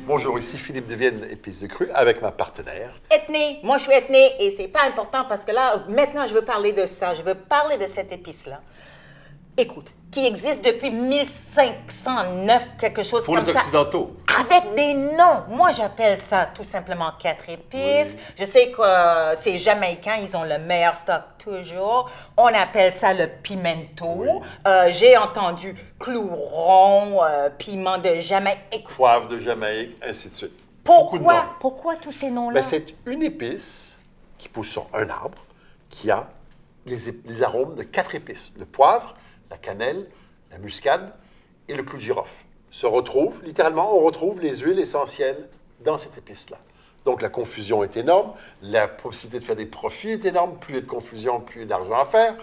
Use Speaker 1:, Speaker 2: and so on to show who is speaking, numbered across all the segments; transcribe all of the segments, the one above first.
Speaker 1: Bonjour, ici Philippe de Vienne, épices de cru, avec ma partenaire.
Speaker 2: Ethnie, moi je suis ethnie et c'est pas important parce que là, maintenant je veux parler de ça, je veux parler de cette épice-là. Écoute, qui existe depuis 1509, quelque chose
Speaker 1: Pour
Speaker 2: comme
Speaker 1: les
Speaker 2: ça.
Speaker 1: Occidentaux.
Speaker 2: Avec des noms. Moi j'appelle ça tout simplement 4 épices. Oui. Je sais que c'est jamaïcain, ils ont le meilleur stock toujours. On appelle ça le pimento. Oui. J'ai entendu clou rond, piment de Jamaïque.
Speaker 1: Poivre de Jamaïque, ainsi de suite.
Speaker 2: Pourquoi tous ces noms-là?
Speaker 1: Ben, c'est une épice qui pousse sur un arbre qui a les arômes de 4 épices. Le poivre, la cannelle, la muscade et le clou de girofle. Littéralement, on retrouve les huiles essentielles dans cette épice-là. Donc, la confusion est énorme, la possibilité de faire des profits est énorme. Plus il y a de confusion, plus il y a d'argent à faire.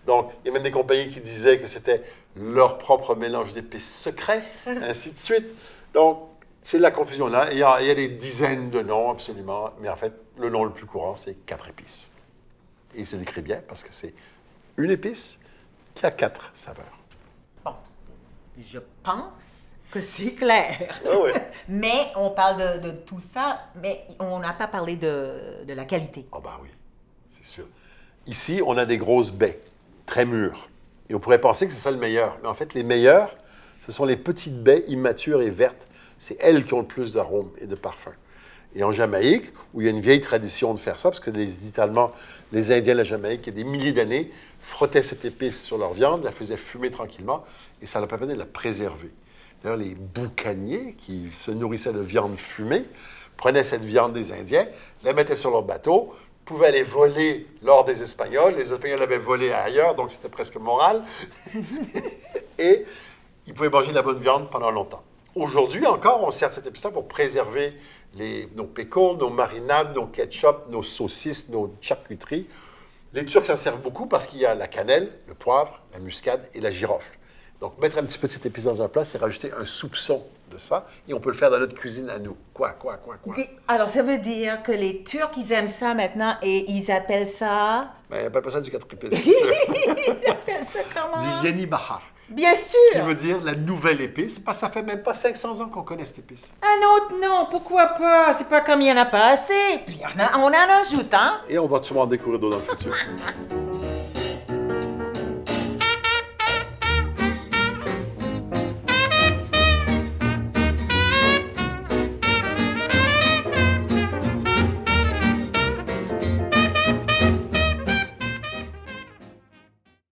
Speaker 1: Donc, il y a même des compagnies qui disaient que c'était leur propre mélange d'épices secrets, ainsi de suite. Donc, c'est la confusion là. Il y a des dizaines de noms, absolument. Mais en fait, le nom le plus courant, c'est 4 épices. Et il se décrit bien parce que c'est une épice qui a 4 saveurs.
Speaker 2: Bon, je pense que c'est clair.
Speaker 1: Ah oui.
Speaker 2: Mais on parle de tout ça, mais on n'a pas parlé de la qualité.
Speaker 1: Ah ben oui, c'est sûr. Ici, on a des grosses baies, très mûres. Et on pourrait penser que c'est ça le meilleur. Mais en fait, les meilleurs, ce sont les petites baies immatures et vertes. C'est elles qui ont le plus d'arômes et de parfums. Et en Jamaïque, où il y a une vieille tradition de faire ça, parce que littéralement, les Indiens de la Jamaïque, il y a des milliers d'années, frottaient cette épice sur leur viande, la faisaient fumer tranquillement, et ça leur permettait de la préserver. D'ailleurs, les boucaniers, qui se nourrissaient de viande fumée, prenaient cette viande des Indiens, la mettaient sur leur bateau, pouvaient aller voler lors des Espagnols. Les Espagnols avaient volé ailleurs, donc c'était presque moral. Et ils pouvaient manger de la bonne viande pendant longtemps. Aujourd'hui encore, on sert cette épice-là pour préserver nos pickles, nos marinades, nos ketchup, nos saucisses, nos charcuteries. Les Turcs s'en servent beaucoup parce qu'il y a la cannelle, le poivre, la muscade et la girofle. Donc, mettre un petit peu de cette épice dans un plat, c'est rajouter un soupçon de ça. Et on peut le faire dans notre cuisine à nous. Quoi?
Speaker 2: Alors, ça veut dire que les Turcs, ils aiment ça maintenant et ils appellent ça...
Speaker 1: Ben, ils n'appellent pas ça du 4 épices, c'est sûr.
Speaker 2: Ils appellent ça comment?
Speaker 1: Du Yeni Bahar.
Speaker 2: Bien sûr!
Speaker 1: Qui veut dire la nouvelle épice, parce que ça fait même pas 500 ans qu'on connaît cette épice.
Speaker 2: Un autre nom, pourquoi pas? C'est pas comme il n'y en a pas assez. Puis on en ajoute, hein?
Speaker 1: Et on va sûrement en découvrir d'autres dans le futur.